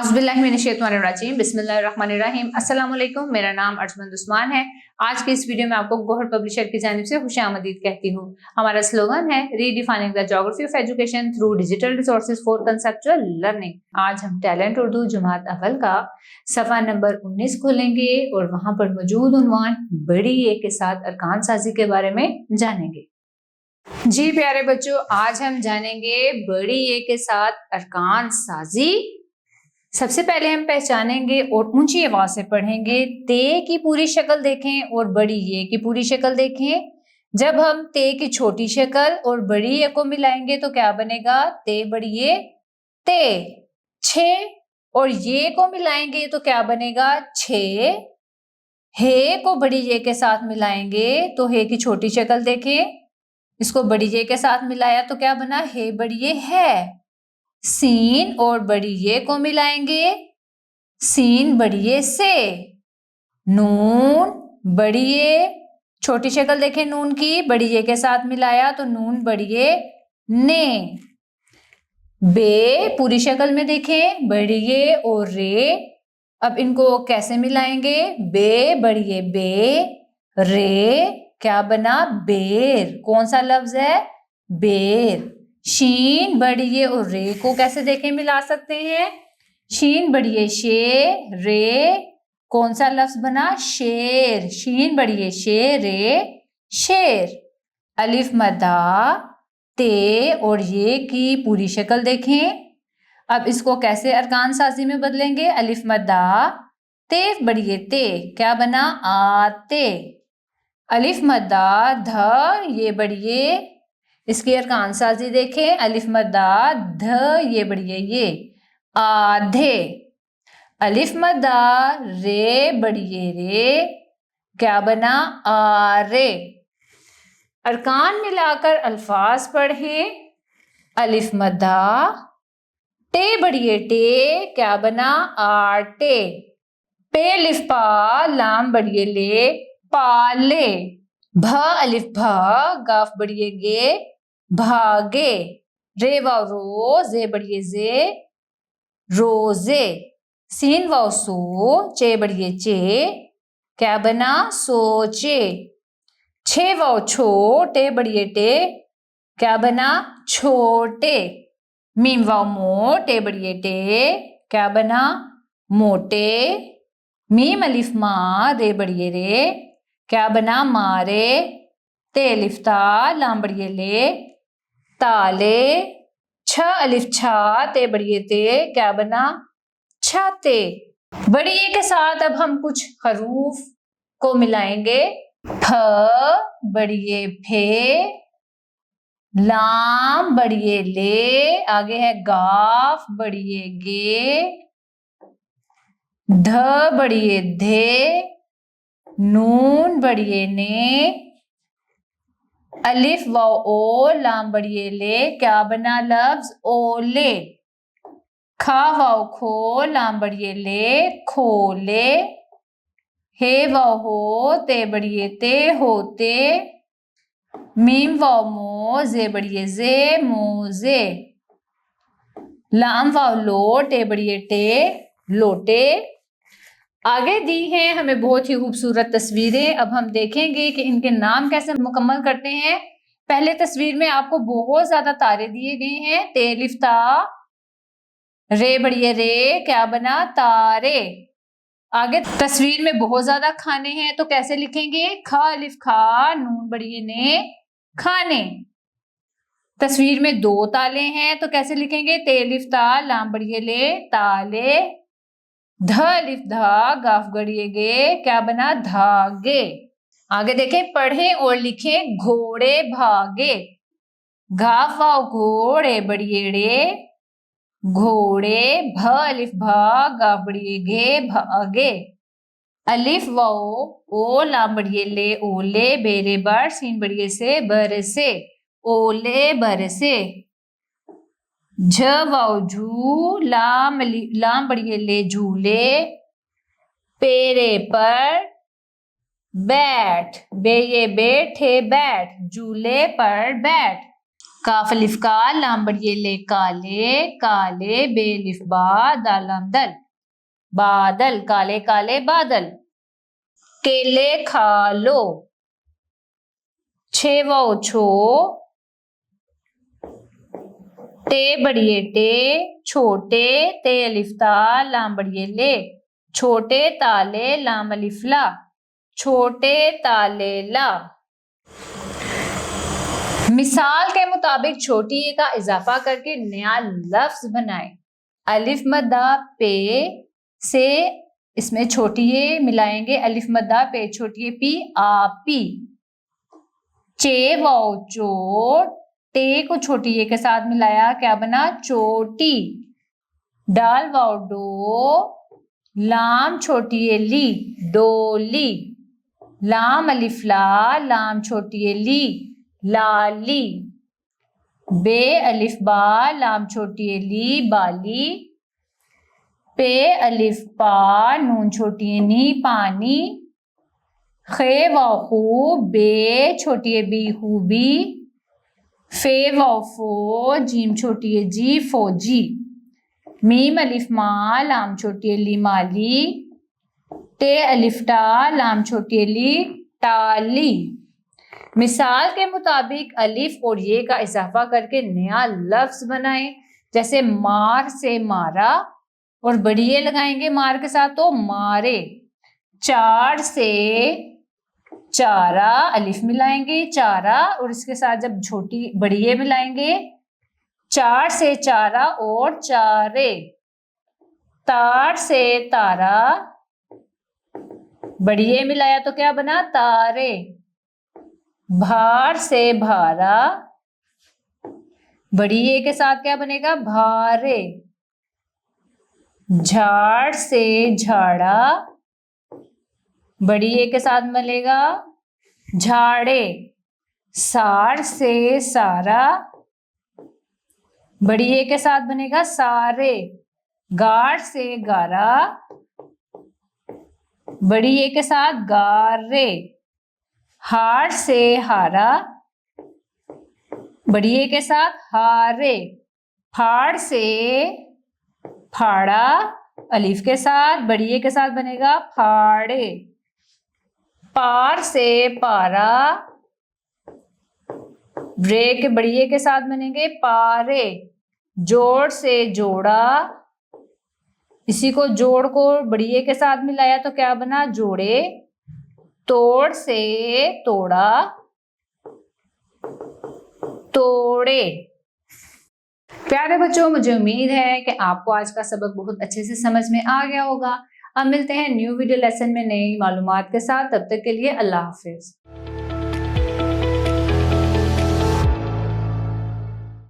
औज़ुबिल्लाहिमिनश्शैतानिर्रजीम बिस्मिल्लाहिर्रहमानिर्रहीम। अस्सलाम वालेकुम। मेरा नाम अर्जुमंद उस्मान है। आज की इस वीडियो में आपको गौहर पब्लिशर की जानिब से खुशामदीद कहती हूँ। हमारा स्लोगन है redefining the geography of education through digital resources for conceptual learning. आज हम टैलेंट उर्दू जमात अव्वल का सफ़ा नंबर 19 खोलेंगे और वहाँ पर मौजूद उन्वान बड़ी ए के साथ अरकान साजी के बारे में जानेंगे। जी प्यारे बच्चों, आज हम जानेंगे बड़ी ए के साथ अरकान साजी। सबसे पहले हम पहचानेंगे और ऊंची आवाज से पढ़ेंगे। ते की पूरी शक्ल देखें और बड़ी ये की पूरी शक्ल देखें। जब हम ते की छोटी शक्ल और बड़ी ये को मिलाएंगे तो क्या बनेगा? ते बड़ी ये ते। छे और ये को मिलाएंगे तो क्या बनेगा? छे। हे को बड़ी ये के साथ मिलाएंगे तो हे की छोटी शक्ल देखें। इसको बड़ी ये के साथ मिलाया तो क्या बना? हे बड़ी ये है। सीन और बड़ी ये को मिलाएंगे, सीन बड़ी ये से। नून बड़ी ये, छोटी शक्ल देखें नून की, बड़ी ये के साथ मिलाया तो नून बड़ी ये ने। बे पूरी शक्ल में देखें, बड़ी ये और रे। अब इनको कैसे मिलाएंगे? बे बड़ी ये बे, रे क्या बना? बेर। कौन सा लफ्ज है? बेर। शीन बड़ी ये और रे को कैसे देखें मिला सकते हैं? शीन बड़ी ये शे, रे कौन सा लफ्ज बना? शेर। शीन बड़ी ये शे, रे शेर। अलिफ मद्दा ते और ये की पूरी शक्ल देखें। अब इसको कैसे अरकान साजी में बदलेंगे? अलिफ मद्दा ते बड़ी ये ते क्या बना? आते। अलिफ मद्दा ध ये बड़ी ये, इसकी अरकान साजी देखें। अलिफ मद्दा ध ये बढ़िए ये आधे। अलिफ मद्दा रे बढ़िए रे क्या बना? आरे। अरकान मिलाकर अल्फाज पढ़ें। अलिफ मद्दा टे बढ़िए टे क्या बना? आटे। पे अलिफ पा लाम बढ़िए ले पाले। भ अलिफ भ गाफ बढ़िए गे भागे। रे वाव रो जे बढ़िए जे रोजे। सीन वाव सो चे बढ़िए चे क्या बना? सोचे। छे वाव छो टे बढ़िए टे क्या बना? छोटे। मीम वाव मो टे बढ़िए टे क्या बना? मोटे। मीम अलिफ मा रे बढ़िए रे क्या बना? मारे। ते अलिफ ता लाम बढ़िए ले ताले। छ अलिफ छा ते बढ़िए ते क्या बना? छाते। बड़ी ए के साथ अब हम कुछ हरूफ को मिलाएंगे। फ बढ़िए फे, लाम बढ़िए ले, आगे है गाफ बढ़िए गे, ध बढ़िए धे, नून बढ़िए ने, अलिफ व ओ लाम बढ़िए ले क्या बना? लफ्ज ओले। खा वाव खो लाम बढ़िए ले खोले। हे वाव हो ते बढ़िए ते होते। मीम वाव मो जे बढ़िए जे मोजे। लाम वाव लो टे बढ़िए टे लोटे। आगे दी हैं हमें बहुत ही खूबसूरत तस्वीरें। अब हम देखेंगे कि इनके नाम कैसे मुकम्मल करते हैं। पहले तस्वीर में आपको बहुत ज्यादा तारे दिए गए हैं। ते अलिफ ता रे बढ़िए रे क्या बना? तारे। आगे तस्वीर में बहुत ज्यादा खाने हैं तो कैसे लिखेंगे? खा अलिफ खा नून बढ़िए ने खाने। तस्वीर में दो ताले हैं तो कैसे लिखेंगे? ते अलिफ ता लाम बढ़िए ले ताले। ध अलिफ धा गाफ गड़िए गे क्या बना? धागे। आगे देखें, पढ़ें और लिखें घोड़े भागे। गाफ वाव घोड़े बढ़िए रे घोड़े। भ अलिफ भ गाफ बढ़िए गे भागे। अलिफ वाव ओ लाम बढ़िए ले ओले। बेरे बर सीन बढ़िए से बरसे ओले बरसे। झ वाव झू लाम बढ़िए ले झूले। पेरे पर बैठ, बे ये बैठे बैठ झूले पर बैठ। काफ अलिफ का, लाम बड़िए ले काले, काले बे अलिफ बा, दाल लाम दल, बादल, काले काले बादल। केले खा लो, छे वाओ छो, टे बड़िए टे, छोटे, ते अलिफ ता, लाम बड़िए ले, छोटे ताले, लाम अलिफ ला, छोटे ताले ला। मिसाल के मुताबिक छोटी ए का इजाफा करके नया लफ्ज बनाए। अलिफ मद्दा पे से इसमें छोटी ए मिलाएंगे, अलिफ मद्दा पे छोटी ए पी, आपी। चे वाओ चो, टे को छोटी ए के साथ मिलाया, क्या बना, चोटी। डाल वाओ डो, लाम छोटी ए ली, डोली। लाम अलिफ ला, लाम छोटी ए ली, लाली। बे अलिफ बा, लाम छोटी ए ली, बाली। पे अलिफ पा, नून छोटी ए नी, पानी। खे वाओ खू, बे छोटी ए बी, खूबी। फे वाओ फो, जीम छोटी ए जी, फौजी। मीम अलिफ मा, लाम छोटी ए ली, माली। टे अलिफ टा, लाम छोटी ए ली, टाली। मिसाल के मुताबिक अलिफ और ये का इजाफा करके नया लफ्ज बनाएं। जैसे मार से मारा, और बड़ी ये लगाएंगे मार के साथ तो मारे। चार से चारा, अलिफ मिलाएंगे चारा, और इसके साथ जब छोटी बड़ी ये मिलाएंगे, चार से चारा और चारे। तार से तारा, बड़ी ये मिलाया तो क्या बना, तारे। भार से भारा, बड़ी ए के साथ क्या बनेगा, भारे। झाड़ से झाड़ा, बड़ी ए के साथ मिलेगा, झाड़े। सार से सारा, बड़ी ए के साथ बनेगा, सारे। गार से गारा, बड़ी ए के साथ गारे। हार से हारा, बड़ी ए के साथ हारे। फाड़ से फाड़ा, अलिफ के साथ, बड़ी ए के साथ बनेगा, फाड़े। पार से पारा, रे के बड़ी ए के साथ बनेंगे, पारे। जोड़ से जोड़ा, इसी को जोड़ को बड़ी ए के साथ मिलाया तो क्या बना, जोड़े। तोड़ से तोड़ा, तोड़े। प्यारे बच्चों, मुझे उम्मीद है कि आपको आज का सबक बहुत अच्छे से समझ में आ गया होगा। अब मिलते हैं न्यू वीडियो लेसन में नई मालूमात के साथ। तब तक के लिए अल्लाह हाफिज।